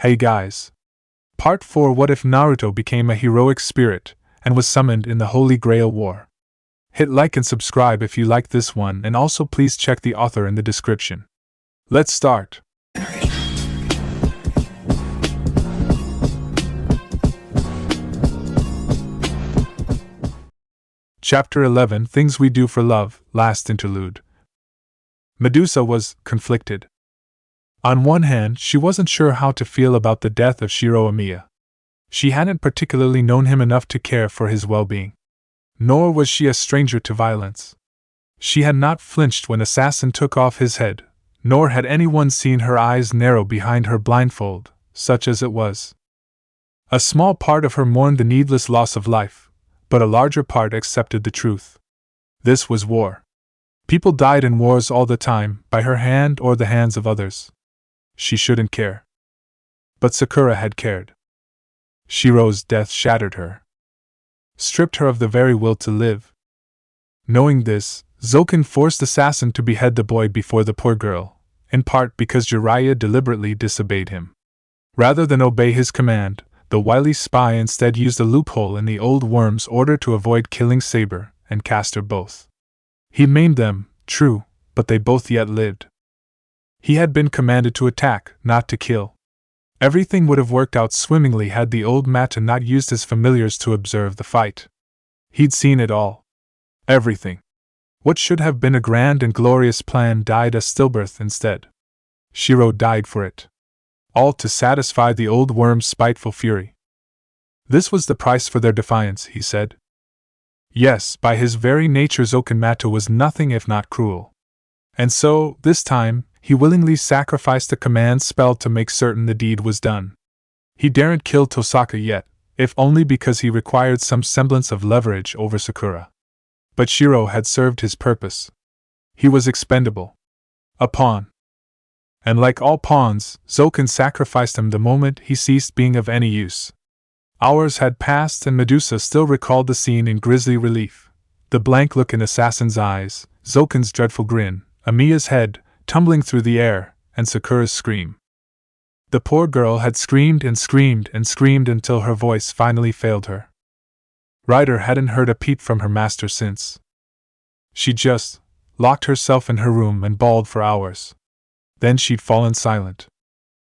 Hey guys! Part 4. What if Naruto became a heroic spirit and was summoned in the Holy Grail War? Hit like and subscribe if you like this one, and also please check the author in the description. Let's start! Chapter 11, Things We Do for Love, Last Interlude. Medusa was conflicted. On one hand, she wasn't sure how to feel about the death of Shiro Amiya. She hadn't particularly known him enough to care for his well-being. Nor was she a stranger to violence. She had not flinched when Assassin took off his head, nor had anyone seen her eyes narrow behind her blindfold, such as it was. A small part of her mourned the needless loss of life, but a larger part accepted the truth. This was war. People died in wars all the time, by her hand or the hands of others. She shouldn't care. But Sakura had cared. Shiro's death shattered her. Stripped her of the very will to live. Knowing this, Zoken forced Assassin to behead the boy before the poor girl, in part because Jiraiya deliberately disobeyed him. Rather than obey his command, the wily spy instead used a loophole in the old worm's order to avoid killing Saber and Castor both. He maimed them, true, but they both yet lived. He had been commanded to attack, not to kill. Everything would have worked out swimmingly had the old Mata not used his familiars to observe the fight. He'd seen it all. Everything. What should have been a grand and glorious plan died a stillbirth instead. Shiro died for it. All to satisfy the old worm's spiteful fury. This was the price for their defiance, he said. Yes, by his very nature Zoken Mata was nothing if not cruel. And so, this time, he willingly sacrificed a command spell to make certain the deed was done. He daren't kill Tosaka yet, if only because he required some semblance of leverage over Sakura. But Shiro had served his purpose. He was expendable. A pawn. And like all pawns, Zoken sacrificed him the moment he ceased being of any use. Hours had passed and Medusa still recalled the scene in grisly relief. The blank look in Assassin's eyes, Zoken's dreadful grin, Amiya's head tumbling through the air, and Sakura's scream. The poor girl had screamed and screamed and screamed until her voice finally failed her. Ryder hadn't heard a peep from her master since. She just locked herself in her room and bawled for hours. Then she'd fallen silent.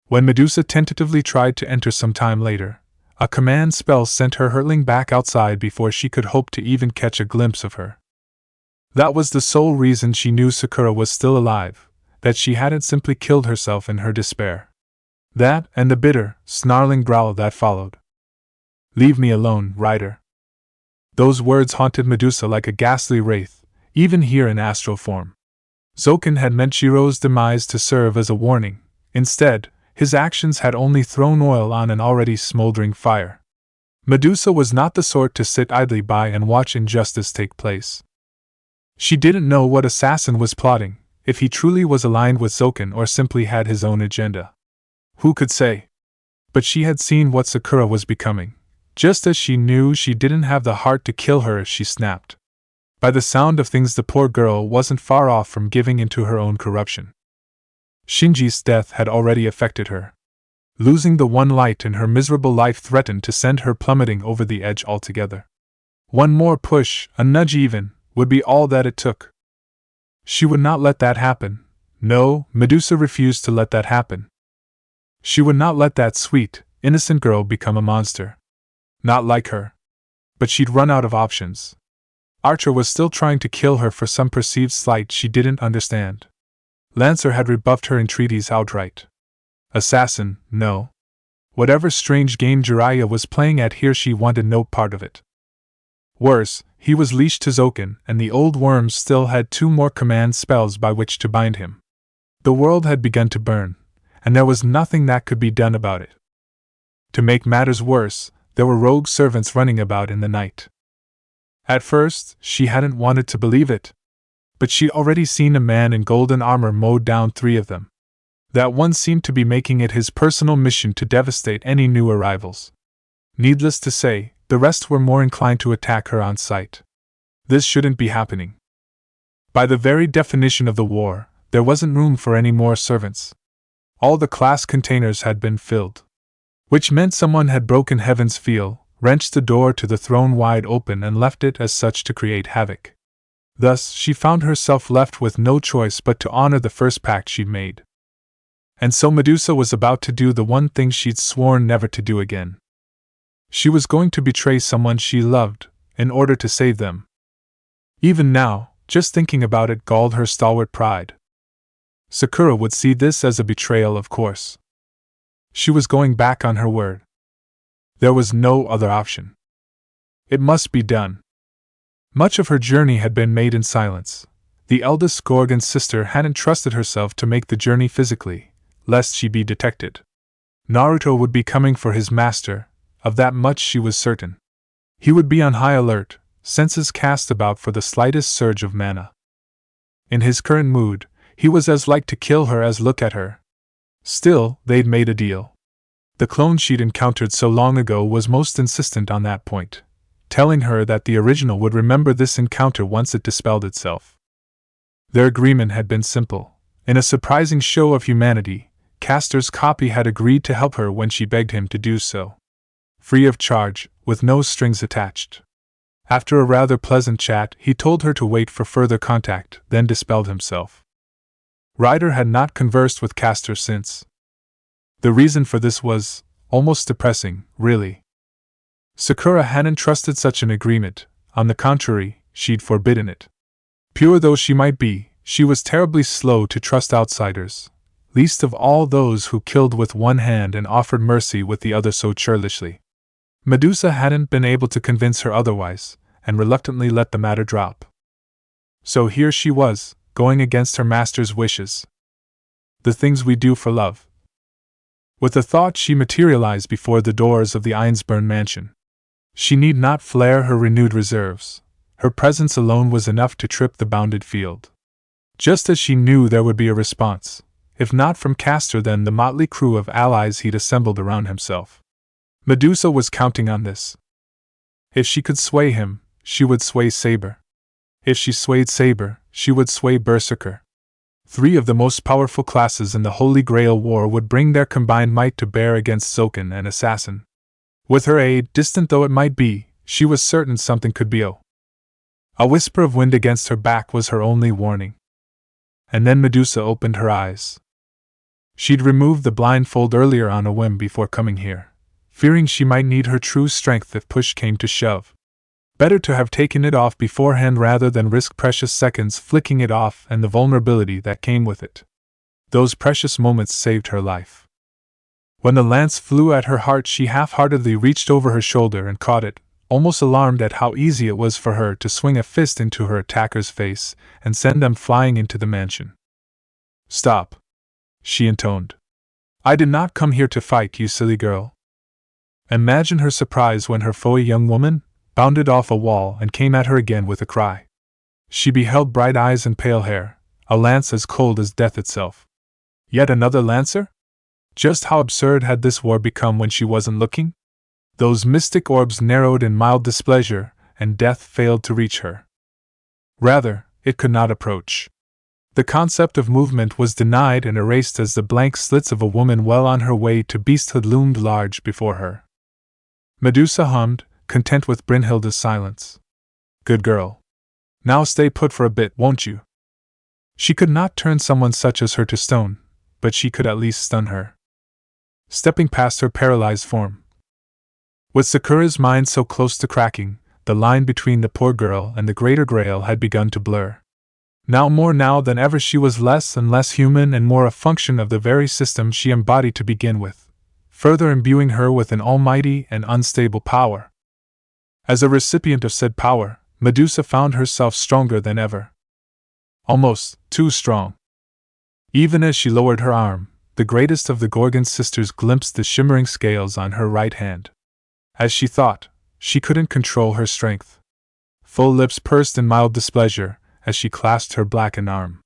When Medusa tentatively tried to enter some time later, a command spell sent her hurtling back outside before she could hope to even catch a glimpse of her. That was the sole reason she knew Sakura was still alive, that she hadn't simply killed herself in her despair. That, and the bitter, snarling growl that followed. "Leave me alone, Ryder." Those words haunted Medusa like a ghastly wraith, even here in astral form. Zoken had meant Shiro's demise to serve as a warning. Instead, his actions had only thrown oil on an already smoldering fire. Medusa was not the sort to sit idly by and watch injustice take place. She didn't know what Assassin was plotting, if he truly was aligned with Zoken or simply had his own agenda. Who could say? But she had seen what Sakura was becoming, just as she knew she didn't have the heart to kill her if she snapped. By the sound of things, the poor girl wasn't far off from giving into her own corruption. Shinji's death had already affected her. Losing the one light in her miserable life threatened to send her plummeting over the edge altogether. One more push, a nudge even, would be all that it took. She would not let that happen. No, Medusa refused to let that happen. She would not let that sweet, innocent girl become a monster. Not like her. But she'd run out of options. Archer was still trying to kill her for some perceived slight she didn't understand. Lancer had rebuffed her entreaties outright. Assassin, no. Whatever strange game Jiraiya was playing at here, she wanted no part of it. Worse, he was leashed to Zoken, and the old worms still had 2 more command spells by which to bind him. The world had begun to burn, and there was nothing that could be done about it. To make matters worse, there were rogue servants running about in the night. At first, she hadn't wanted to believe it. But she'd already seen a man in golden armor mow down 3 of them. That one seemed to be making it his personal mission to devastate any new arrivals. Needless to say, the rest were more inclined to attack her on sight. This shouldn't be happening. By the very definition of the war, there wasn't room for any more servants. All the class containers had been filled. which meant someone had broken heaven's seal, wrenched the door to the throne wide open and left it as such to create havoc. Thus, she found herself left with no choice but to honor the first pact she'd made. And so Medusa was about to do the one thing she'd sworn never to do again. She was going to betray someone she loved, in order to save them. Even now, just thinking about it galled her stalwart pride. Sakura would see this as a betrayal, of course. She was going back on her word. There was no other option. It must be done. Much of her journey had been made in silence. The eldest Gorgon sister hadn't trusted herself to make the journey physically, lest she be detected. Naruto would be coming for his master, of that much she was certain. He would be on high alert, senses cast about for the slightest surge of mana. In his current mood, he was as like to kill her as look at her. Still, they'd made a deal. The clone she'd encountered so long ago was most insistent on that point, telling her that the original would remember this encounter once it dispelled itself. Their agreement had been simple. In a surprising show of humanity, Castor's copy had agreed to help her when she begged him to do so. Free of charge, with no strings attached. After a rather pleasant chat, he told her to wait for further contact, then dispelled himself. Ryder had not conversed with Castor since. The reason for this was almost depressing, really. Sakura hadn't trusted such an agreement, on the contrary, she'd forbidden it. Pure though she might be, she was terribly slow to trust outsiders, least of all those who killed with one hand and offered mercy with the other so churlishly. Medusa hadn't been able to convince her otherwise, and reluctantly let the matter drop. So here she was, going against her master's wishes. The things we do for love. With the thought, she materialized before the doors of the Einsburn mansion. She need not flare her renewed reserves. Her presence alone was enough to trip the bounded field. Just as she knew there would be a response, if not from Castor then the motley crew of allies he'd assembled around himself. Medusa was counting on this. If she could sway him, she would sway Saber. If she swayed Saber, she would sway Berserker. 3 of the most powerful classes in the Holy Grail War would bring their combined might to bear against Zoken and Assassin. With her aid, distant though it might be, she was certain something could be. A whisper of wind against her back was her only warning. And then Medusa opened her eyes. She'd removed the blindfold earlier on a whim before coming here, fearing she might need her true strength if push came to shove. Better to have taken it off beforehand rather than risk precious seconds flicking it off and the vulnerability that came with it. Those precious moments saved her life. When the lance flew at her heart, she half-heartedly reached over her shoulder and caught it, almost alarmed at how easy it was for her to swing a fist into her attacker's face and send them flying into the mansion. "Stop," she intoned. "I did not come here to fight, you silly girl." Imagine her surprise when her foe, a young woman, bounded off a wall and came at her again with a cry. She beheld bright eyes and pale hair, a lance as cold as death itself. Yet another lancer? Just how absurd had this war become when she wasn't looking? Those mystic orbs narrowed in mild displeasure, and death failed to reach her. Rather, it could not approach. The concept of movement was denied and erased as the blank slits of a woman well on her way to beasthood loomed large before her. Medusa hummed, content with Brynhilda's silence. "Good girl. Now stay put for a bit, won't you?" She could not turn someone such as her to stone, but she could at least stun her. Stepping past her paralyzed form. With Sakura's mind so close to cracking, the line between the poor girl and the greater Grail had begun to blur. Now more now than ever she was less and less human and more a function of the very system she embodied to begin with, further imbuing her with an almighty and unstable power. As a recipient of said power, Medusa found herself stronger than ever. Almost too strong. Even as she lowered her arm, the greatest of the Gorgon sisters glimpsed the shimmering scales on her right hand. As she thought, she couldn't control her strength. Full lips pursed in mild displeasure as she clasped her blackened arm.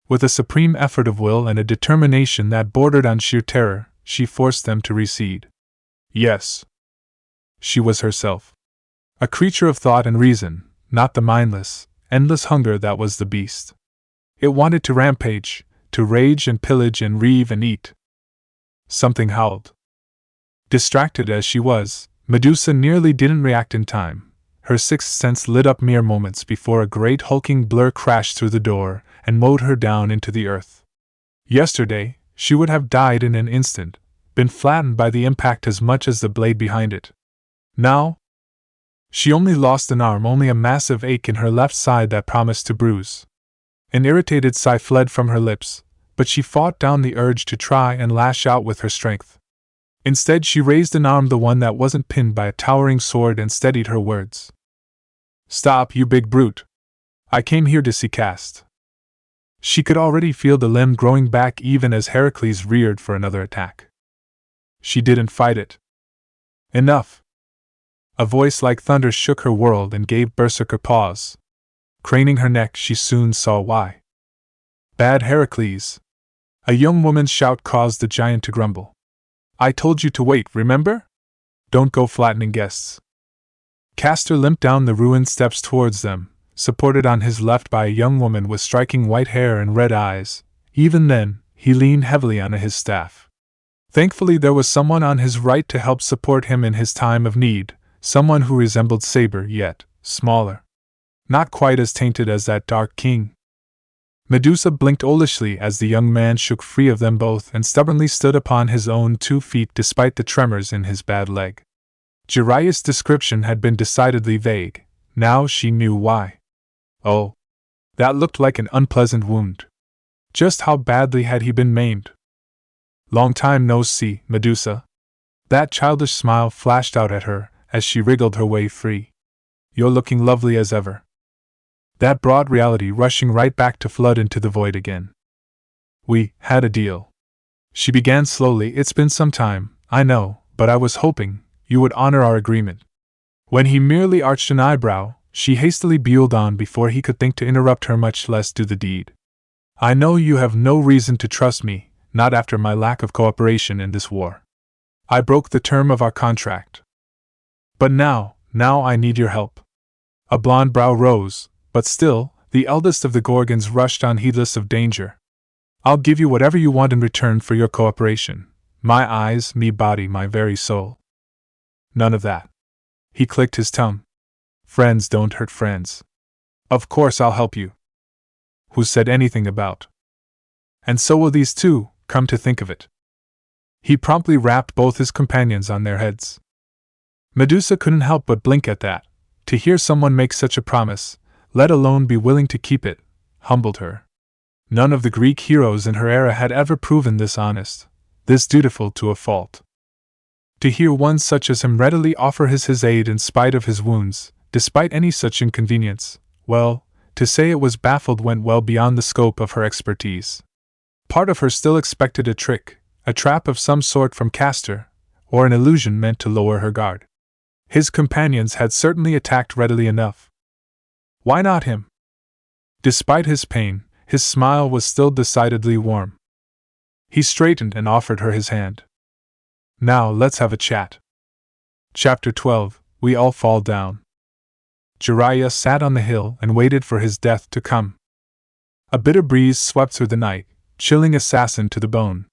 With a supreme effort of will and a determination that bordered on sheer terror, she forced them to recede. Yes. She was herself. A creature of thought and reason, not the mindless, endless hunger that was the beast. It wanted to rampage, to rage and pillage and reave and eat. Something howled. Distracted as she was, Medusa nearly didn't react in time. Her sixth sense lit up mere moments before a great hulking blur crashed through the door and mowed her down into the earth. Yesterday, she would have died in an instant, been flattened by the impact as much as the blade behind it. Now, she only lost an arm, only a massive ache in her left side that promised to bruise. An irritated sigh fled from her lips, but she fought down the urge to try and lash out with her strength. Instead, she raised an arm, the one that wasn't pinned by a towering sword, and steadied her words. "Stop, you big brute! I came here to see Cast." She could already feel the limb growing back even as Heracles reared for another attack. She didn't fight it. Enough! A voice like thunder shook her world and gave Berserker pause. Craning her neck, she soon saw why. "Bad Heracles!" A young woman's shout caused the giant to grumble. "I told you to wait, remember? Don't go flattening guests." Castor limped down the ruined steps towards them, supported on his left by a young woman with striking white hair and red eyes. Even then, he leaned heavily on his staff. Thankfully, there was someone on his right to help support him in his time of need, someone who resembled Saber, yet smaller. Not quite as tainted as that dark king. Medusa blinked owlishly as the young man shook free of them both and stubbornly stood upon his own 2 feet despite the tremors in his bad leg. Jiraiya's description had been decidedly vague. Now she knew why. Oh, that looked like an unpleasant wound. Just how badly had he been maimed? "Long time no see, Medusa." That childish smile flashed out at her as she wriggled her way free. "You're looking lovely as ever." That brought reality rushing right back to flood into the void again. "We had a deal." She began slowly. "It's been some time, I know, but I was hoping you would honor our agreement." When he merely arched an eyebrow, she hastily buelled on before he could think to interrupt her, much less do the deed. "I know you have no reason to trust me, not after my lack of cooperation in this war. I broke the term of our contract. But now I need your help." A blonde brow rose, but still, the eldest of the Gorgons rushed on heedless of danger. "I'll give you whatever you want in return for your cooperation. My eyes, me body, my very soul." "None of that." He clicked his tongue. "Friends don't hurt friends. Of course I'll help you. Who said anything about? And so will these two, come to think of it." He promptly rapped both his companions on their heads. Medusa couldn't help but blink at that. To hear someone make such a promise, let alone be willing to keep it, humbled her. None of the Greek heroes in her era had ever proven this honest, this dutiful to a fault. To hear one such as him readily offer his aid in spite of his wounds, despite any such inconvenience, well, to say it was baffled went well beyond the scope of her expertise. Part of her still expected a trick, a trap of some sort from Castor, or an illusion meant to lower her guard. His companions had certainly attacked readily enough. Why not him? Despite his pain, his smile was still decidedly warm. He straightened and offered her his hand. "Now let's have a chat." Chapter 12. We All Fall Down. Jiraiya sat on the hill and waited for his death to come. A bitter breeze swept through the night, chilling assassin to the bone.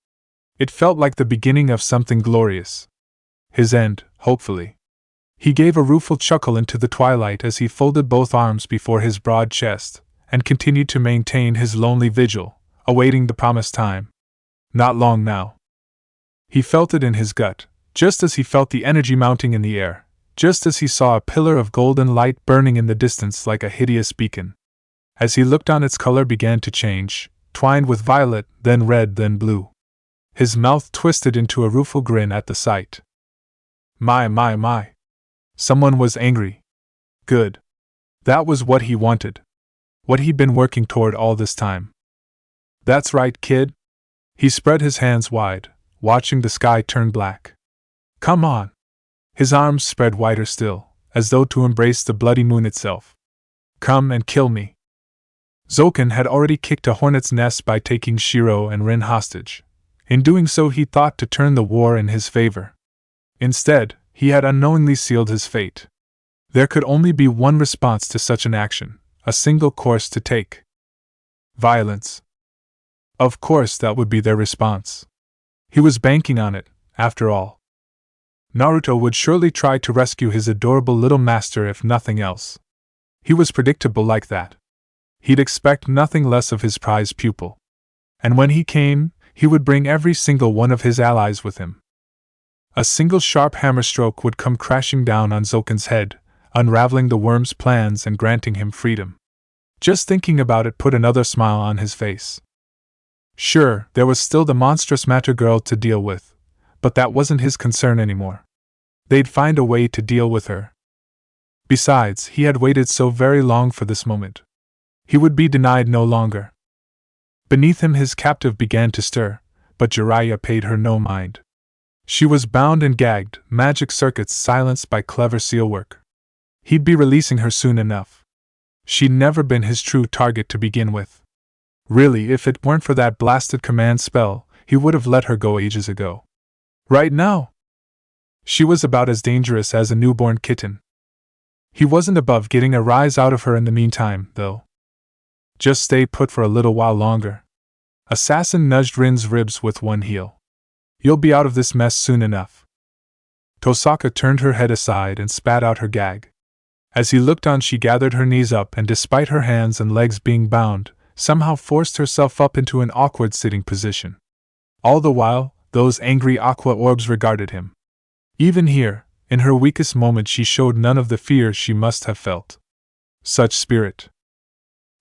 It felt like the beginning of something glorious. His end, hopefully. He gave a rueful chuckle into the twilight as he folded both arms before his broad chest, and continued to maintain his lonely vigil, awaiting the promised time. Not long now. He felt it in his gut, just as he felt the energy mounting in the air, just as he saw a pillar of golden light burning in the distance like a hideous beacon. As he looked on, its color began to change, twined with violet, then red, then blue. His mouth twisted into a rueful grin at the sight. My. Someone was angry. Good. That was what he wanted. What he'd been working toward all this time. "That's right, kid." He spread his hands wide, watching the sky turn black. "Come on." His arms spread wider still, as though to embrace the bloody moon itself. "Come and kill me." Zoken had already kicked a hornet's nest by taking Shiro and Rin hostage. In doing so, he thought to turn the war in his favor. Instead, he had unknowingly sealed his fate. There could only be one response to such an action, a single course to take. Violence. Of course, that would be their response. He was banking on it, after all. Naruto would surely try to rescue his adorable little master if nothing else. He was predictable like that. He'd expect nothing less of his prize pupil. And when he came, he would bring every single one of his allies with him. A single sharp hammer stroke would come crashing down on Zoken's head, unraveling the worm's plans and granting him freedom. Just thinking about it put another smile on his face. Sure, there was still the monstrous matter girl to deal with, but that wasn't his concern anymore. They'd find a way to deal with her. Besides, he had waited so very long for this moment. He would be denied no longer. Beneath him his captive began to stir, but Jiraiya paid her no mind. She was bound and gagged, magic circuits silenced by clever seal work. He'd be releasing her soon enough. She'd never been his true target to begin with. Really, if it weren't for that blasted command spell, he would have let her go ages ago. Right now, she was about as dangerous as a newborn kitten. He wasn't above getting a rise out of her in the meantime, though. Just stay put for a little while longer. Assassin nudged Rin's ribs with one heel. You'll be out of this mess soon enough. Tosaka turned her head aside and spat out her gag. As he looked on, she gathered her knees up and, despite her hands and legs being bound, somehow forced herself up into an awkward sitting position. All the while, those angry aqua orbs regarded him. Even here, in her weakest moment, she showed none of the fear she must have felt. Such spirit.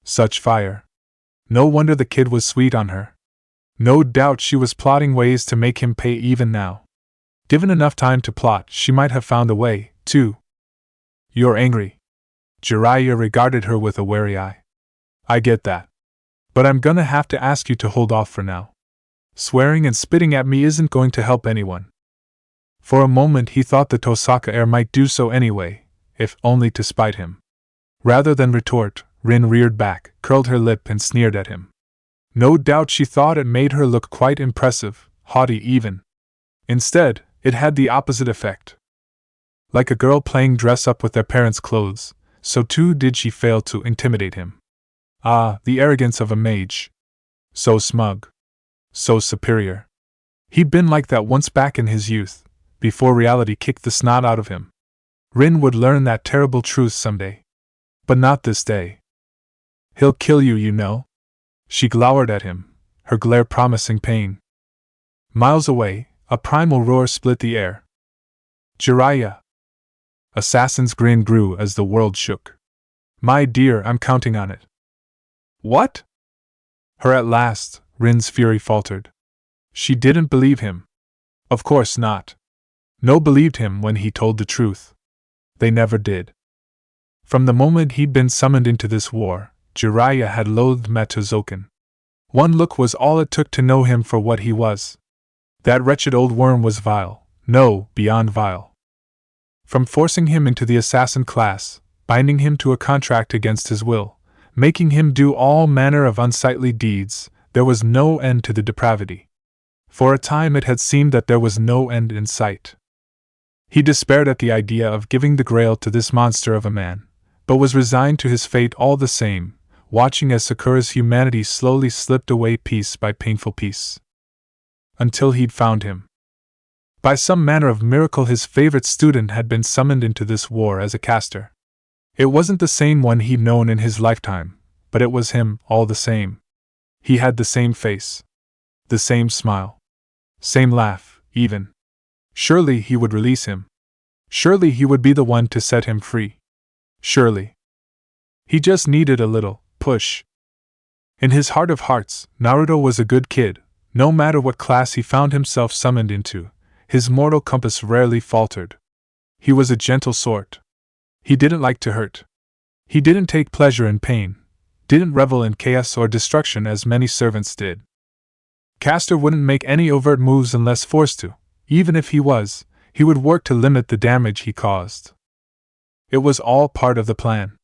Such fire. No wonder the kid was sweet on her. No doubt she was plotting ways to make him pay even now. Given enough time to plot, she might have found a way, too. You're angry. Jiraiya regarded her with a wary eye. I get that. But I'm gonna have to ask you to hold off for now. Swearing and spitting at me isn't going to help anyone. For a moment he thought the Tosaka heir might do so anyway, if only to spite him. Rather than retort, Rin reared back, curled her lip and sneered at him. No doubt she thought it made her look quite impressive, haughty even. Instead, it had the opposite effect. Like a girl playing dress-up with their parents' clothes, so too did she fail to intimidate him. Ah, the arrogance of a mage. So smug. So superior. He'd been like that once back in his youth, before reality kicked the snot out of him. Rin would learn that terrible truth someday. But not this day. He'll kill you, you know. She glowered at him, her glare promising pain. Miles away, a primal roar split the air. Jiraiya! Assassin's grin grew as the world shook. My dear, I'm counting on it. What? Her at last, Rin's fury faltered. She didn't believe him. Of course not. No believed him when he told the truth. They never did. From the moment he'd been summoned into this war, Jiraiya had loathed Matozoken. One look was all it took to know him for what he was. That wretched old worm was vile, no, beyond vile. From forcing him into the assassin class, binding him to a contract against his will, making him do all manner of unsightly deeds, there was no end to the depravity. For a time it had seemed that there was no end in sight. He despaired at the idea of giving the Grail to this monster of a man, but was resigned to his fate all the same, watching as Sakura's humanity slowly slipped away piece by painful piece. Until he'd found him. By some manner of miracle his favorite student had been summoned into this war as a caster. It wasn't the same one he'd known in his lifetime, but it was him, all the same. He had the same face. The same smile. Same laugh, even. Surely he would release him. Surely he would be the one to set him free. Surely. He just needed a little push. In his heart of hearts, Naruto was a good kid. No matter what class he found himself summoned into, his mortal compass rarely faltered. He was a gentle sort. He didn't like to hurt. He didn't take pleasure in pain, didn't revel in chaos or destruction as many servants did. Caster wouldn't make any overt moves unless forced to. Even if he was, he would work to limit the damage he caused. It was all part of the plan.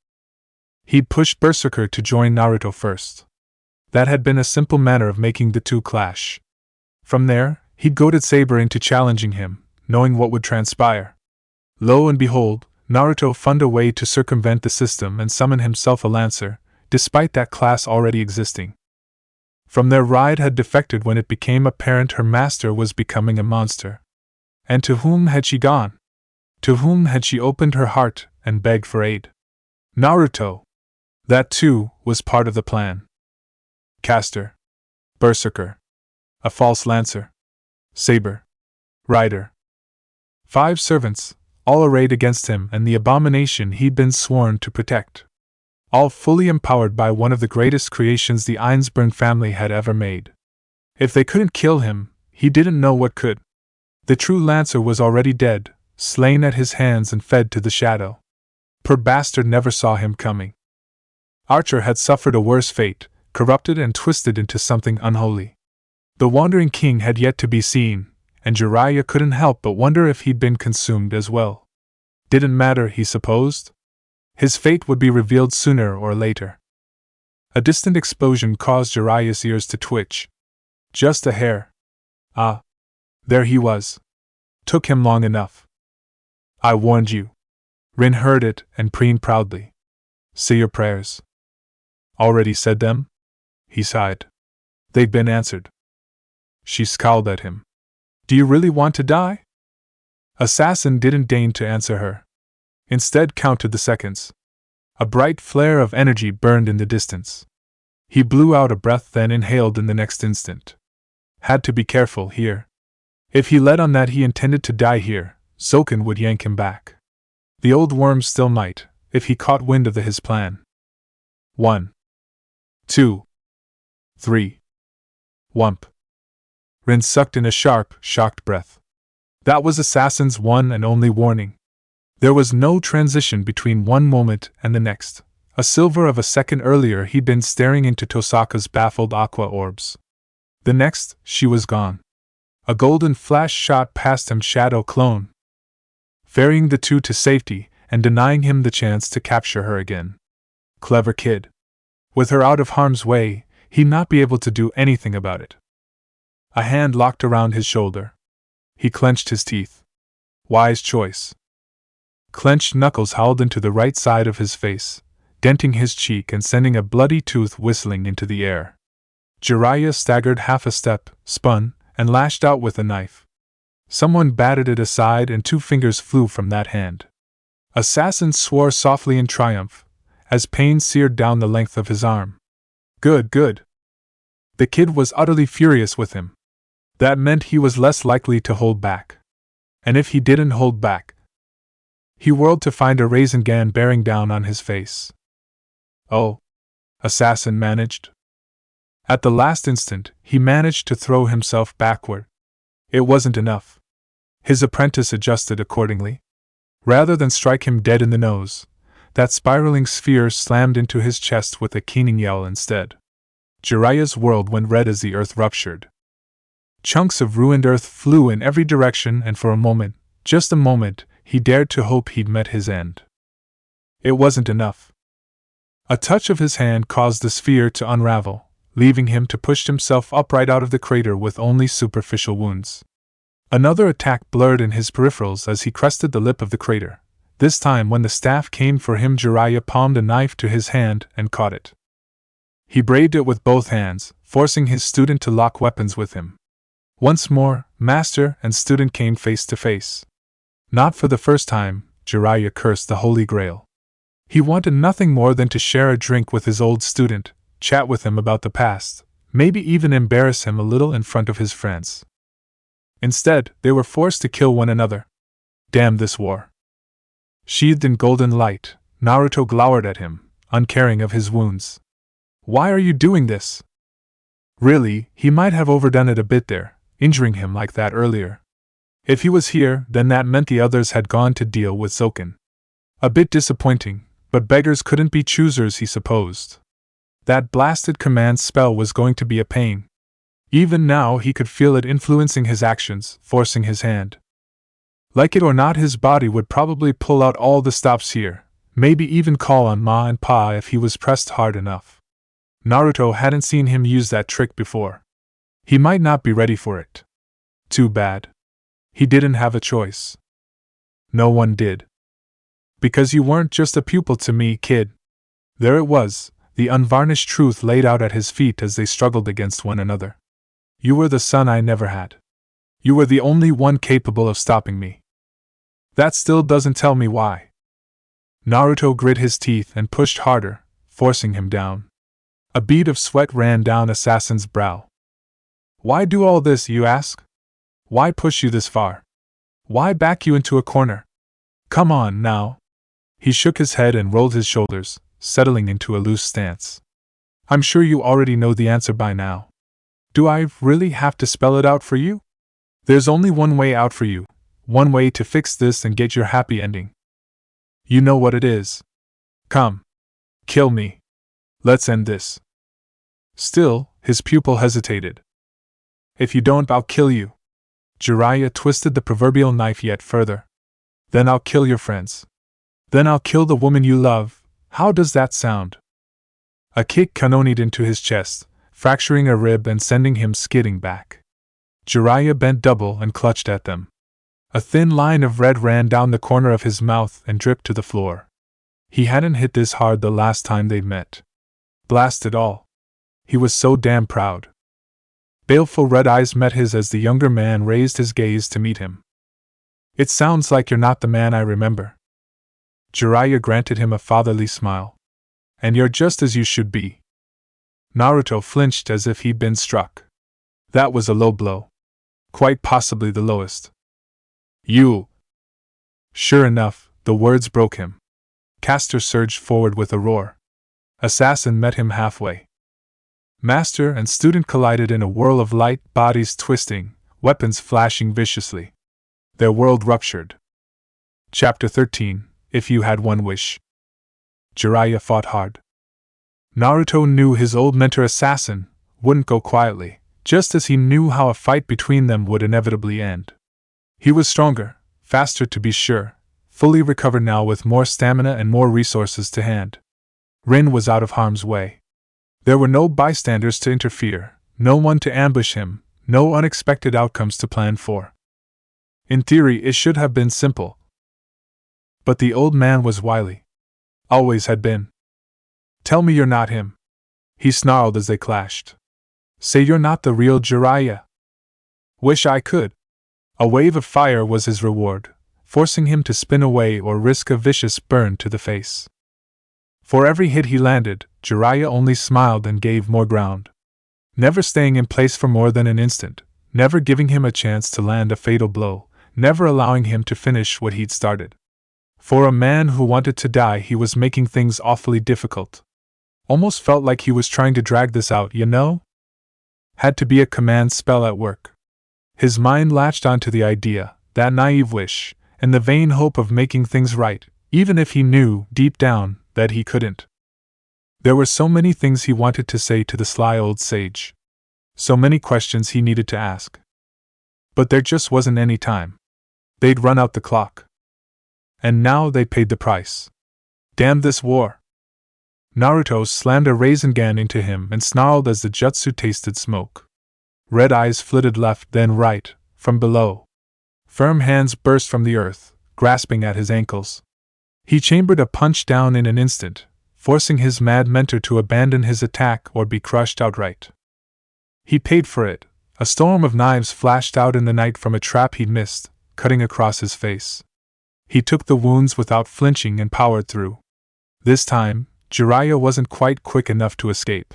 He'd pushed Berserker to join Naruto first. That had been a simple manner of making the two clash. From there, he'd goaded Saber into challenging him, knowing what would transpire. Lo and behold, Naruto found a way to circumvent the system and summon himself a Lancer, despite that class already existing. From their ride had defected when it became apparent her master was becoming a monster. And to whom had she gone? To whom had she opened her heart and begged for aid? Naruto. That, too, was part of the plan. Caster. Berserker. A false lancer. Saber. Rider. 5 servants, all arrayed against him and the abomination he'd been sworn to protect. All fully empowered by one of the greatest creations the Einsburn family had ever made. If they couldn't kill him, he didn't know what could. The true Lancer was already dead, slain at his hands and fed to the shadow. Poor bastard never saw him coming. Archer had suffered a worse fate, corrupted and twisted into something unholy. The wandering king had yet to be seen, and Jiraiya couldn't help but wonder if he'd been consumed as well. Didn't matter, he supposed. His fate would be revealed sooner or later. A distant explosion caused Jiraiya's ears to twitch. Just a hair. Ah. There he was. Took him long enough. I warned you. Rin heard it and preened proudly. Say your prayers. Already said them? He sighed. They'd been answered. She scowled at him. Do you really want to die? Assassin didn't deign to answer her. Instead counted the seconds. A bright flare of energy burned in the distance. He blew out a breath, then inhaled in the next instant. Had to be careful here. If he let on that he intended to die here, Zoken would yank him back. The old worm still might, if he caught wind of his plan. 1, 2, 3. Whump. Rin sucked in a sharp, shocked breath. That was Assassin's one and only warning. There was no transition between one moment and the next. A silver of a second earlier he'd been staring into Tosaka's baffled aqua orbs. The next, she was gone. A golden flash shot past him, shadow clone, ferrying the two to safety and denying him the chance to capture her again. Clever kid. With her out of harm's way, he'd not be able to do anything about it. A hand locked around his shoulder. He clenched his teeth. Wise choice. Clenched knuckles howled into the right side of his face, denting his cheek and sending a bloody tooth whistling into the air. Jiraiya staggered half a step, spun, and lashed out with a knife. Someone batted it aside and 2 fingers flew from that hand. Assassin swore softly in triumph, as pain seared down the length of his arm. Good, good. The kid was utterly furious with him. That meant he was less likely to hold back. And if he didn't hold back, he whirled to find a Rasengan bearing down on his face. Oh, Assassin managed. At the last instant, he managed to throw himself backward. It wasn't enough. His apprentice adjusted accordingly. Rather than strike him dead in the nose, that spiraling sphere slammed into his chest with a keening yell instead. Jiraiya's world went red as the earth ruptured. Chunks of ruined earth flew in every direction, and for a moment, just a moment, he dared to hope he'd met his end. It wasn't enough. A touch of his hand caused the sphere to unravel, leaving him to push himself upright out of the crater with only superficial wounds. Another attack blurred in his peripherals as he crested the lip of the crater. This time, when the staff came for him, Jiraiya palmed a knife to his hand and caught it. He braved it with both hands, forcing his student to lock weapons with him. Once more, master and student came face to face. Not for the first time, Jiraiya cursed the Holy Grail. He wanted nothing more than to share a drink with his old student, chat with him about the past, maybe even embarrass him a little in front of his friends. Instead, they were forced to kill one another. Damn this war. Sheathed in golden light, Naruto glowered at him, uncaring of his wounds. Why are you doing this? Really, he might have overdone it a bit there, injuring him like that earlier. If he was here, then that meant the others had gone to deal with Zoken. A bit disappointing, but beggars couldn't be choosers, he supposed. That blasted command spell was going to be a pain. Even now he could feel it influencing his actions, forcing his hand. Like it or not, his body would probably pull out all the stops here, maybe even call on Ma and Pa if he was pressed hard enough. Naruto hadn't seen him use that trick before. He might not be ready for it. Too bad. He didn't have a choice. No one did. Because you weren't just a pupil to me, kid. There it was, the unvarnished truth laid out at his feet as they struggled against one another. You were the son I never had. You were the only one capable of stopping me. That still doesn't tell me why. Naruto grit his teeth and pushed harder, forcing him down. A bead of sweat ran down Assassin's brow. Why do all this, you ask? Why push you this far? Why back you into a corner? Come on, now. He shook his head and rolled his shoulders, settling into a loose stance. I'm sure you already know the answer by now. Do I really have to spell it out for you? There's only one way out for you, one way to fix this and get your happy ending. You know what it is. Come. Kill me. Let's end this. Still, his pupil hesitated. If you don't, I'll kill you. Jiraiya twisted the proverbial knife yet further. Then I'll kill your friends. Then I'll kill the woman you love. How does that sound? A kick kanonied into his chest, fracturing a rib and sending him skidding back. Jiraiya bent double and clutched at them. A thin line of red ran down the corner of his mouth and dripped to the floor. He hadn't hit this hard the last time they'd met. Blast it all. He was so damn proud. Baleful red eyes met his as the younger man raised his gaze to meet him. It sounds like you're not the man I remember. Jiraiya granted him a fatherly smile. And you're just as you should be. Naruto flinched as if he'd been struck. That was a low blow. Quite possibly the lowest. You! Sure enough, the words broke him. Castor surged forward with a roar. Assassin met him halfway. Master and student collided in a whirl of light, bodies twisting, weapons flashing viciously. Their world ruptured. Chapter 13, If You Had One Wish. Jiraiya fought hard. Naruto knew his old mentor Assassin wouldn't go quietly, just as he knew how a fight between them would inevitably end. He was stronger, faster to be sure, fully recovered now with more stamina and more resources to hand. Rin was out of harm's way. There were no bystanders to interfere, no one to ambush him, no unexpected outcomes to plan for. In theory, it should have been simple. But the old man was wily. Always had been. Tell me you're not him. He snarled as they clashed. Say you're not the real Jiraiya. Wish I could. A wave of fire was his reward, forcing him to spin away or risk a vicious burn to the face. For every hit he landed, Jiraiya only smiled and gave more ground. Never staying in place for more than an instant, never giving him a chance to land a fatal blow, never allowing him to finish what he'd started. For a man who wanted to die, he was making things awfully difficult. Almost felt like he was trying to drag this out, you know? Had to be a command spell at work. His mind latched onto the idea, that naive wish, and the vain hope of making things right, even if he knew, deep down, that he couldn't. There were so many things he wanted to say to the sly old sage. So many questions he needed to ask. But there just wasn't any time. They'd run out the clock. And now they paid the price. Damn this war! Naruto slammed a Rasengan into him and snarled as the jutsu tasted smoke. Red eyes flitted left then right, from below. Firm hands burst from the earth, grasping at his ankles. He chambered a punch down in an instant, forcing his mad mentor to abandon his attack or be crushed outright. He paid for it. A storm of knives flashed out in the night from a trap he'd missed, cutting across his face. He took the wounds without flinching and powered through. This time, Jiraiya wasn't quite quick enough to escape.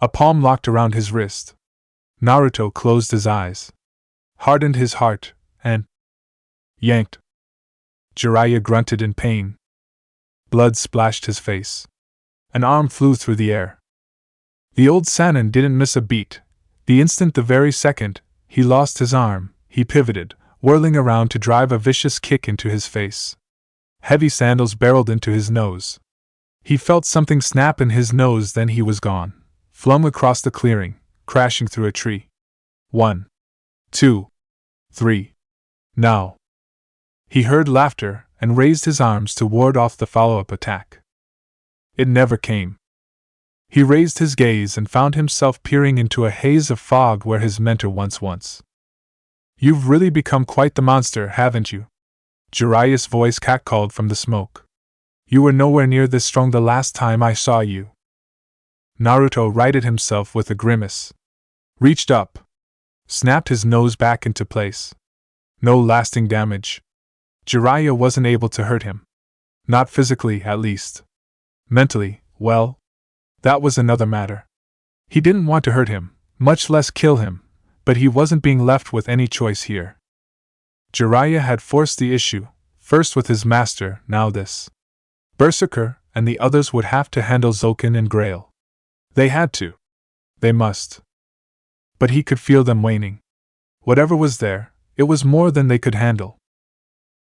A palm locked around his wrist. Naruto closed his eyes, hardened his heart, and yanked. Jiraiya grunted in pain. Blood splashed his face. An arm flew through the air. The old Sannin didn't miss a beat. The very second, he lost his arm, he pivoted, whirling around to drive a vicious kick into his face. Heavy sandals barreled into his nose. He felt something snap in his nose, then he was gone, flung across the clearing, crashing through a tree. 1, 2, 3. Now. He heard laughter and raised his arms to ward off the follow-up attack. It never came. He raised his gaze and found himself peering into a haze of fog where his mentor once was. You've really become quite the monster, haven't you? Jiraiya's voice catcalled from the smoke. You were nowhere near this strong the last time I saw you. Naruto righted himself with a grimace. Reached up. snapped his nose back into place. No lasting damage. Jiraiya wasn't able to hurt him. Not physically, at least. Mentally, well, that was another matter. He didn't want to hurt him, much less kill him, but he wasn't being left with any choice here. Jiraiya had forced the issue, first with his master, now this. Berserker and the others would have to handle Zoken and Grail. They had to. They must. But he could feel them waning. Whatever was there, it was more than they could handle.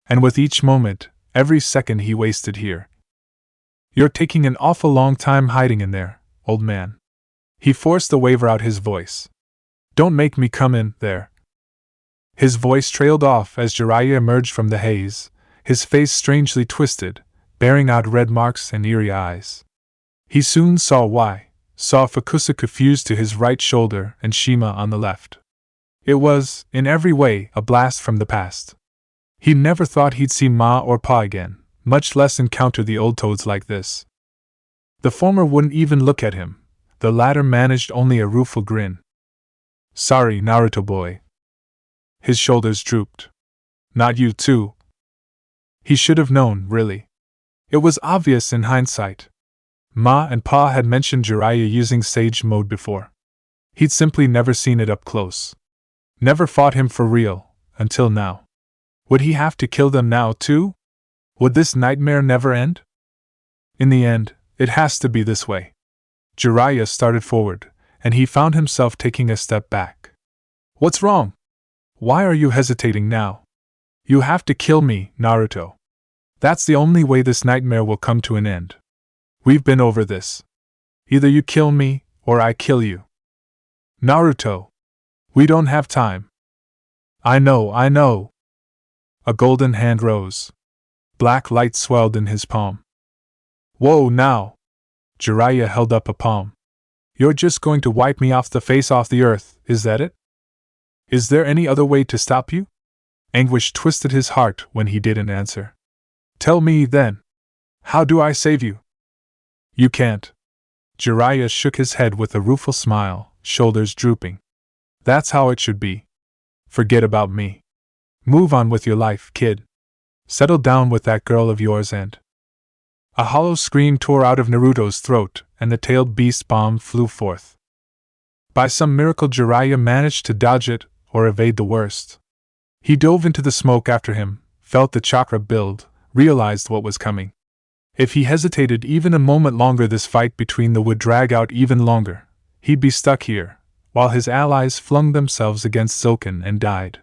And with each moment, every second he wasted here. You're taking an awful long time hiding in there, old man. He forced the waver out his voice. Don't make me come in there. His voice trailed off as Jiraiya emerged from the haze, his face strangely twisted, bearing out red marks and eerie eyes. He soon saw why, saw Fukusaku fused to his right shoulder and Shima on the left. It was, in every way, a blast from the past. He never thought he'd see Ma or Pa again, much less encounter the old toads like this. The former wouldn't even look at him, the latter managed only a rueful grin. Sorry, Naruto boy. His shoulders drooped. Not you too. He should have known, really. It was obvious in hindsight. Ma and Pa had mentioned Jiraiya using Sage Mode before. He'd simply never seen it up close. Never fought him for real, until now. Would he have to kill them now too? Would this nightmare never end? In the end, it has to be this way. Jiraiya started forward, and he found himself taking a step back. What's wrong? Why are you hesitating now? You have to kill me, Naruto. That's the only way this nightmare will come to an end. We've been over this. Either you kill me, or I kill you. Naruto. We don't have time. I know. A golden hand rose. Black light swelled in his palm. Whoa, now! Jiraiya held up a palm. You're just going to wipe me off the earth, is that it? Is there any other way to stop you? Anguish twisted his heart when he didn't answer. Tell me, then. How do I save you? You can't. Jiraiya shook his head with a rueful smile, shoulders drooping. That's how it should be. Forget about me. Move on with your life, kid. Settle down with that girl of yours and... A hollow scream tore out of Naruto's throat, and the tailed beast bomb flew forth. By some miracle Jiraiya managed to dodge it, or evade the worst. He dove into the smoke after him, felt the chakra build, realized what was coming. If he hesitated even a moment longer, this fight between them would drag out even longer. He'd be stuck here, while his allies flung themselves against Zoken and died.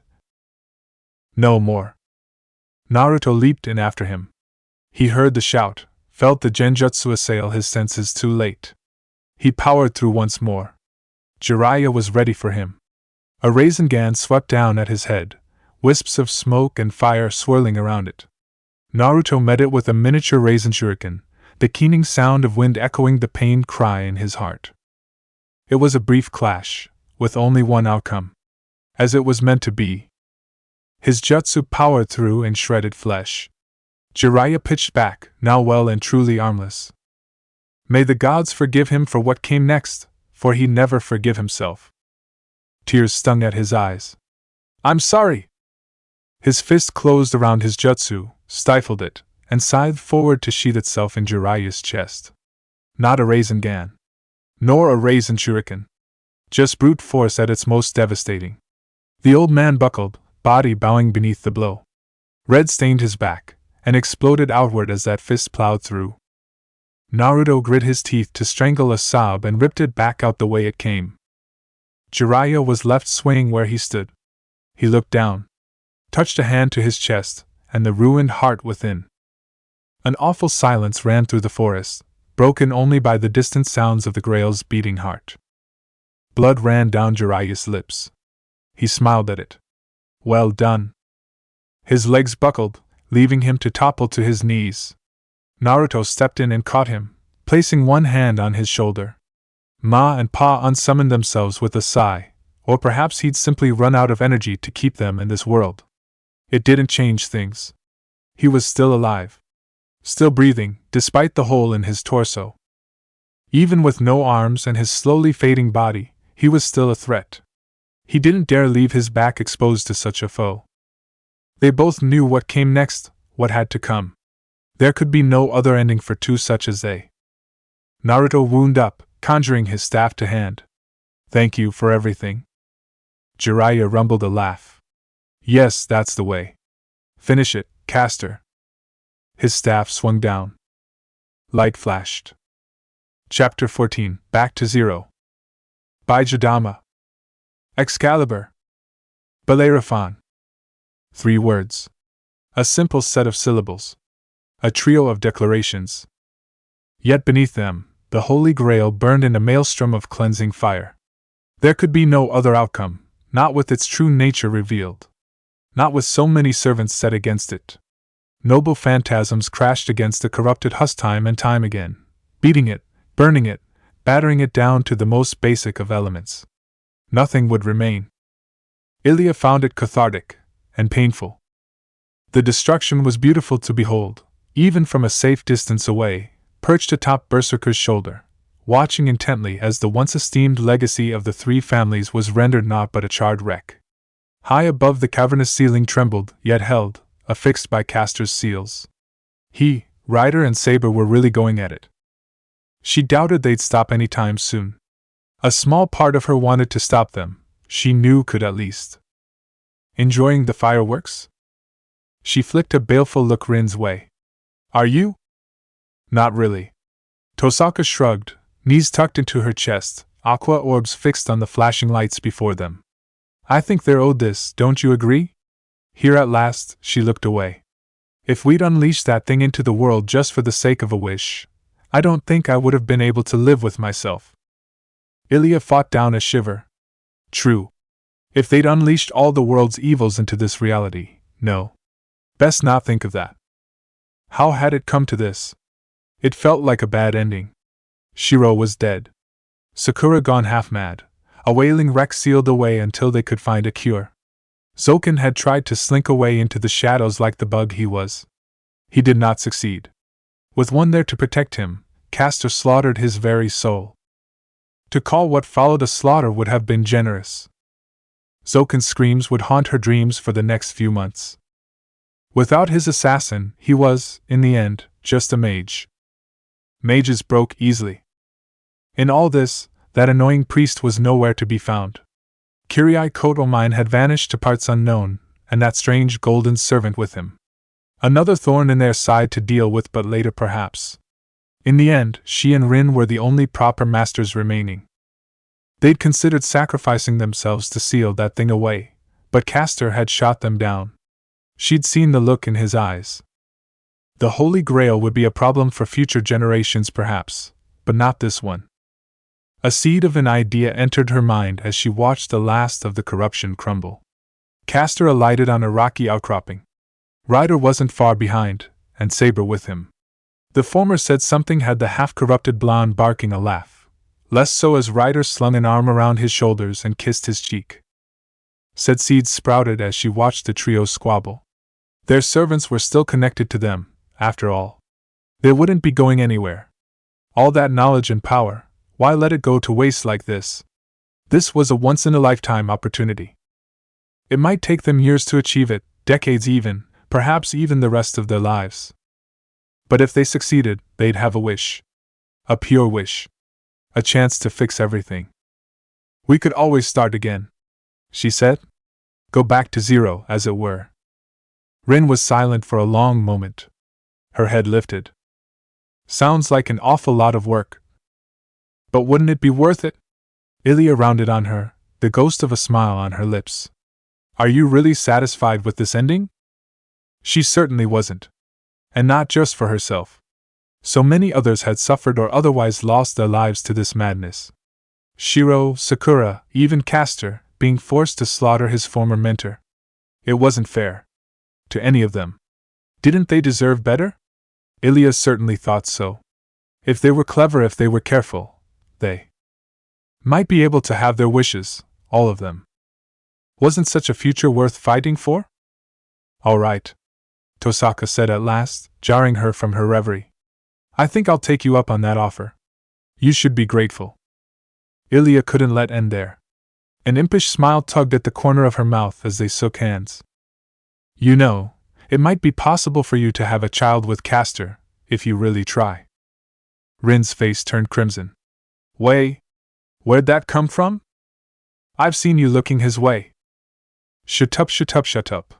No more. Naruto leaped in after him. He heard the shout, felt the genjutsu assail his senses too late. He powered through once more. Jiraiya was ready for him. A Rasengan swept down at his head, wisps of smoke and fire swirling around it. Naruto met it with a miniature Rasen shuriken, the keening sound of wind echoing the pained cry in his heart. It was a brief clash, with only one outcome. As it was meant to be. His jutsu powered through and shredded flesh. Jiraiya pitched back, now well and truly armless. May the gods forgive him for what came next, for he'd never forgive himself. Tears stung at his eyes. I'm sorry! His fist closed around his jutsu, stifled it, and scythed forward to sheath itself in Jiraiya's chest. Not a Rasengan. Nor a Rasen shuriken. Just brute force at its most devastating. The old man buckled, body bowing beneath the blow. Red stained his back, and exploded outward as that fist plowed through. Naruto grit his teeth to strangle a sob and ripped it back out the way it came. Jiraiya was left swaying where he stood. He looked down, touched a hand to his chest, and the ruined heart within. An awful silence ran through the forest, broken only by the distant sounds of the Grail's beating heart. Blood ran down Jiraiya's lips. He smiled at it. Well done. His legs buckled, leaving him to topple to his knees. Naruto stepped in and caught him, placing one hand on his shoulder. Ma and Pa unsummoned themselves with a sigh, or perhaps he'd simply run out of energy to keep them in this world. It didn't change things. He was still alive. Still breathing, despite the hole in his torso. Even with no arms and his slowly fading body, he was still a threat. He didn't dare leave his back exposed to such a foe. They both knew what came next, what had to come. There could be no other ending for two such as they. Naruto wound up, conjuring his staff to hand. Thank you for everything. Jiraiya rumbled a laugh. Yes, that's the way. Finish it, caster. His staff swung down. Light flashed. Chapter 14, Back to Zero. By Jadama. Excalibur. Bellerophon. 3 words. A simple set of syllables. A trio of declarations. Yet beneath them, the Holy Grail burned in a maelstrom of cleansing fire. There could be no other outcome, not with its true nature revealed. Not with so many servants set against it. Noble phantasms crashed against the corrupted husk time and time again, beating it, burning it, battering it down to the most basic of elements. Nothing would remain. Ilya found it cathartic and painful. The destruction was beautiful to behold, even from a safe distance away, perched atop Berserker's shoulder, watching intently as the once esteemed legacy of the 3 families was rendered naught but a charred wreck. High above the cavernous ceiling trembled, yet held, affixed by Castor's seals. He, Ryder and Saber were really going at it. She doubted they'd stop any time soon. A small part of her wanted to stop them, she knew could at least. Enjoying the fireworks? She flicked a baleful look Rin's way. Are you? Not really. Tosaka shrugged, knees tucked into her chest, aqua orbs fixed on the flashing lights before them. I think they're owed this, don't you agree? Here at last, she looked away. If we'd unleashed that thing into the world just for the sake of a wish, I don't think I would have been able to live with myself. Ilya fought down a shiver. True. If they'd unleashed all the world's evils into this reality, no. Best not think of that. How had it come to this? It felt like a bad ending. Shiro was dead. Sakura gone half mad, a wailing wreck sealed away until they could find a cure. Zoken had tried to slink away into the shadows like the bug he was. He did not succeed. With one there to protect him, Castor slaughtered his very soul. To call what followed a slaughter would have been generous. Zoken's screams would haunt her dreams for the next few months. Without his assassin, he was, in the end, just a mage. Mages broke easily. In all this, that annoying priest was nowhere to be found. Kirai Kotomine had vanished to parts unknown, and that strange golden servant with him. Another thorn in their side to deal with, but later perhaps. In the end, she and Rin were the only proper masters remaining. They'd considered sacrificing themselves to seal that thing away, but Castor had shot them down. She'd seen the look in his eyes. The Holy Grail would be a problem for future generations perhaps, but not this one. A seed of an idea entered her mind as she watched the last of the corruption crumble. Castor alighted on a rocky outcropping. Ryder wasn't far behind, and Saber with him. The former said something, had the half-corrupted blonde barking a laugh, less so as Ryder slung an arm around his shoulders and kissed his cheek. Said seeds sprouted as she watched the trio squabble. Their servants were still connected to them, after all. They wouldn't be going anywhere. All that knowledge and power, why let it go to waste like this? This was a once-in-a-lifetime opportunity. It might take them years to achieve it, decades even, perhaps even the rest of their lives. But if they succeeded, they'd have a wish. A pure wish. A chance to fix everything. We could always start again, she said. Go back to zero, as it were. Rin was silent for a long moment. Her head lifted. Sounds like an awful lot of work. But wouldn't it be worth it? Ilya rounded on her, the ghost of a smile on her lips. Are you really satisfied with this ending? She certainly wasn't. And not just for herself. So many others had suffered or otherwise lost their lives to this madness. Shiro, Sakura, even Castor, being forced to slaughter his former mentor. It wasn't fair. To any of them. Didn't they deserve better? Ilya certainly thought so. If they were clever, if they were careful, they might be able to have their wishes, all of them. Wasn't such a future worth fighting for? All right, Tosaka said at last, jarring her from her reverie. I think I'll take you up on that offer. You should be grateful. Ilya couldn't let end there. An impish smile tugged at the corner of her mouth as they shook hands. You know, it might be possible for you to have a child with Castor, if you really try. Rin's face turned crimson. Where'd that come from? I've seen you looking his way. Shut up, shut up, shut up.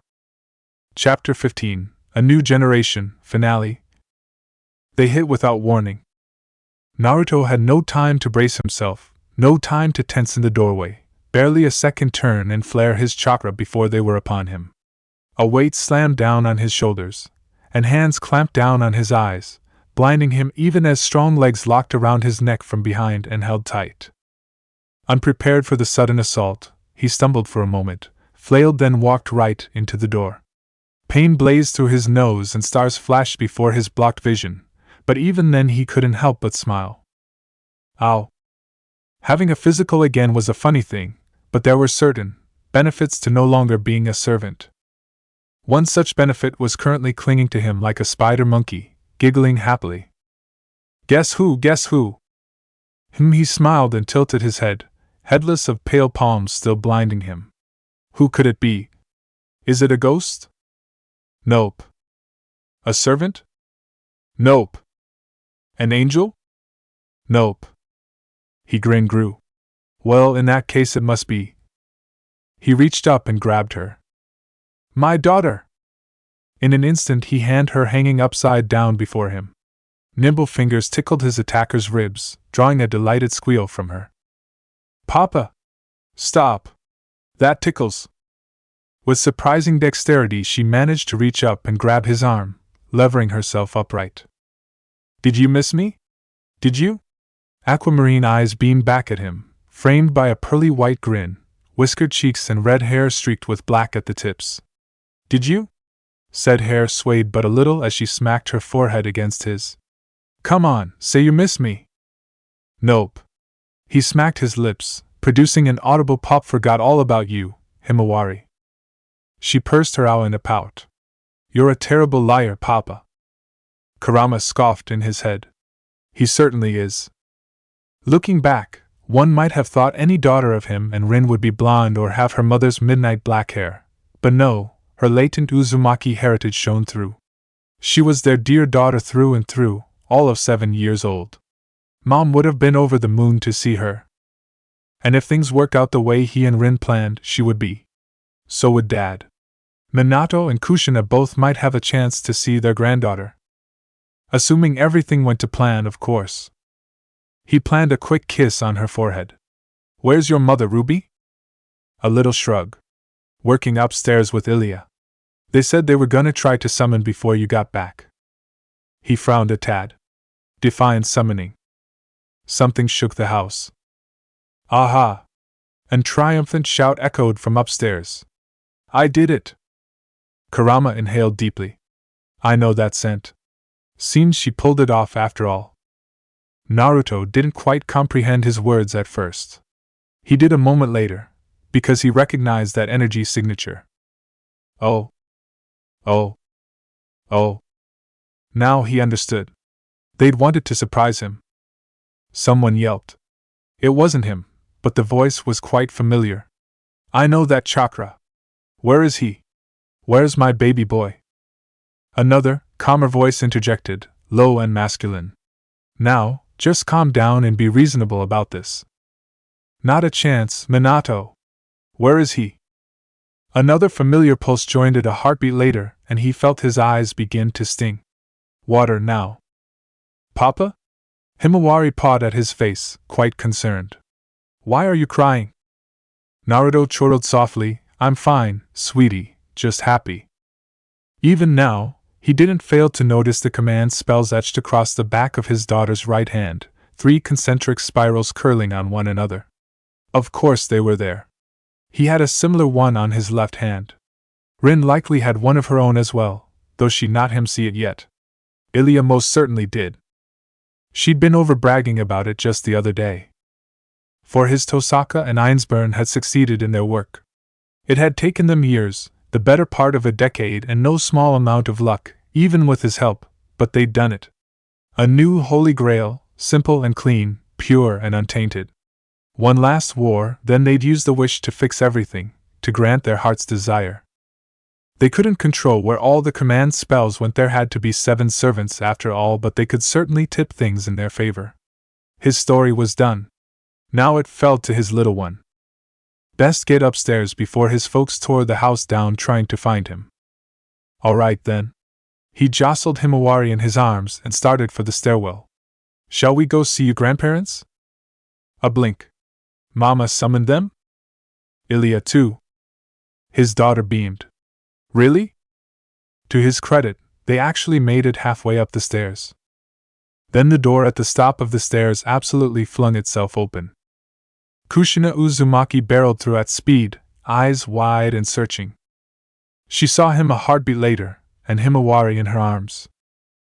Chapter 15, A New Generation, Finale. They hit without warning. Naruto had no time to brace himself, no time to tense in the doorway, barely a second turn and flare his chakra before they were upon him. A weight slammed down on his shoulders, and hands clamped down on his eyes, blinding him even as strong legs locked around his neck from behind and held tight. Unprepared for the sudden assault, he stumbled for a moment, flailed, then walked right into the door. Pain blazed through his nose and stars flashed before his blocked vision, but even then he couldn't help but smile. Ow. Having a physical again was a funny thing, but there were certain benefits to no longer being a servant. One such benefit was currently clinging to him like a spider monkey, giggling happily. Guess who, guess who? He smiled and tilted his head, headless of pale palms still blinding him. Who could it be? Is it a ghost? Nope. A servant? Nope. An angel? Nope. He grinned grew. Well, in that case it must be. He reached up and grabbed her. My daughter! In an instant he had her hanging upside down before him. Nimble fingers tickled his attacker's ribs, drawing a delighted squeal from her. Papa! Stop! That tickles! With surprising dexterity she managed to reach up and grab his arm, levering herself upright. Did you miss me? Did you? Aquamarine eyes beamed back at him, framed by a pearly white grin, whiskered cheeks and red hair streaked with black at the tips. Did you? Said hair swayed but a little as she smacked her forehead against his. Come on, say you miss me. Nope. He smacked his lips, producing an audible pop. Forgot all about you, Himawari. She pursed her owl in a pout. You're a terrible liar, Papa. Kurama scoffed in his head. He certainly is. Looking back, one might have thought any daughter of him and Rin would be blonde or have her mother's midnight black hair, but no, her latent Uzumaki heritage shone through. She was their dear daughter through and through, all of 7 years old. Mom would have been over the moon to see her. And if things work out the way he and Rin planned, she would be. So would Dad. Minato and Kushina both might have a chance to see their granddaughter. Assuming everything went to plan, of course. He planned a quick kiss on her forehead. Where's your mother, Ruby? A little shrug. Working upstairs with Ilya. They said they were gonna try to summon before you got back. He frowned a tad. Defiant summoning. Something shook the house. Aha! A triumphant shout echoed from upstairs. I did it! Kurama inhaled deeply. I know that scent. Seems she pulled it off after all. Naruto didn't quite comprehend his words at first. He did a moment later, because he recognized that energy signature. Oh. Oh. Oh. Now he understood. They'd wanted to surprise him. Someone yelped. It wasn't him, but the voice was quite familiar. I know that chakra. Where is he? Where's my baby boy? Another, calmer voice interjected, low and masculine. Now, just calm down and be reasonable about this. Not a chance, Minato. Where is he? Another familiar pulse joined it a heartbeat later, and he felt his eyes begin to sting. Water now. Papa? Himawari pawed at his face, quite concerned. Why are you crying? Naruto chortled softly, I'm fine, sweetie, just happy. Even now, he didn't fail to notice the command spells etched across the back of his daughter's right hand, 3 concentric spirals curling on one another. Of course they were there. He had a similar one on his left hand. Rin likely had one of her own as well, though she'd not him see it yet. Ilya most certainly did. She'd been over bragging about it just the other day. For his Tosaka and Ainsburn had succeeded in their work. It had taken them years, the better part of a decade, and no small amount of luck, even with his help, but they'd done it. A new holy grail, simple and clean, pure and untainted. One last war, then they'd use the wish to fix everything, to grant their heart's desire. They couldn't control where all the command spells went. There had to be 7 servants after all, but they could certainly tip things in their favor. His story was done. Now it fell to his little one. Best get upstairs before his folks tore the house down trying to find him. All right then. He jostled Himawari in his arms and started for the stairwell. Shall we go see your grandparents? A blink. Mama summoned them? Ilya too. His daughter beamed. Really? To his credit, they actually made it halfway up the stairs. Then the door at the top of the stairs absolutely flung itself open. Kushina Uzumaki barreled through at speed, eyes wide and searching. She saw him a heartbeat later, and Himawari in her arms.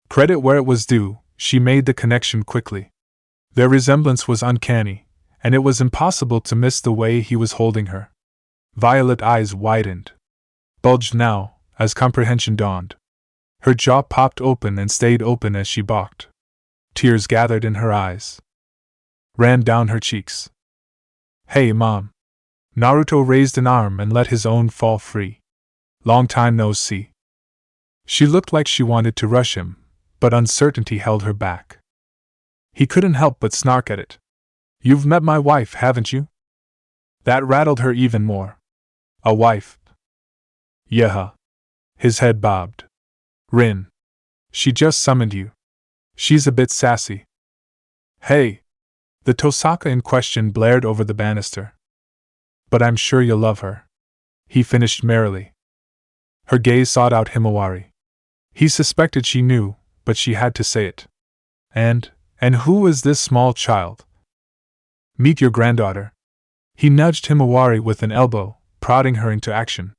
Credit where it was due, she made the connection quickly. Their resemblance was uncanny, and it was impossible to miss the way he was holding her. Violet eyes widened. Bulged now, as comprehension dawned. Her jaw popped open and stayed open as she balked. Tears gathered in her eyes. Ran down her cheeks. Hey, Mom. Naruto raised an arm and let his own fall free. Long time no see. She looked like she wanted to rush him, but uncertainty held her back. He couldn't help but snark at it. You've met my wife, haven't you? That rattled her even more. A wife? Yeah. His head bobbed. Rin. She just summoned you. She's a bit sassy. Hey! The Tosaka in question blared over the banister. But I'm sure you'll love her. He finished merrily. Her gaze sought out Himawari. He suspected she knew, but she had to say it. And who is this small child? Meet your granddaughter. He nudged Himawari with an elbow, prodding her into action.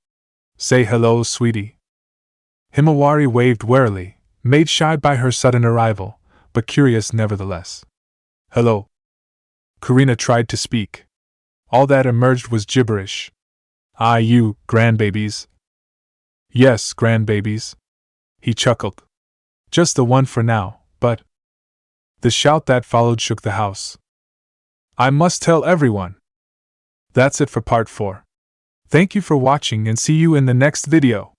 Say hello, sweetie. Himawari waved warily, made shy by her sudden arrival, but curious nevertheless. Hello. Karina tried to speak. All that emerged was gibberish. Ah, you, grandbabies. Yes, grandbabies. He chuckled. Just the one for now, but... The shout that followed shook the house. I must tell everyone. That's it for part 4. Thank you for watching and see you in the next video.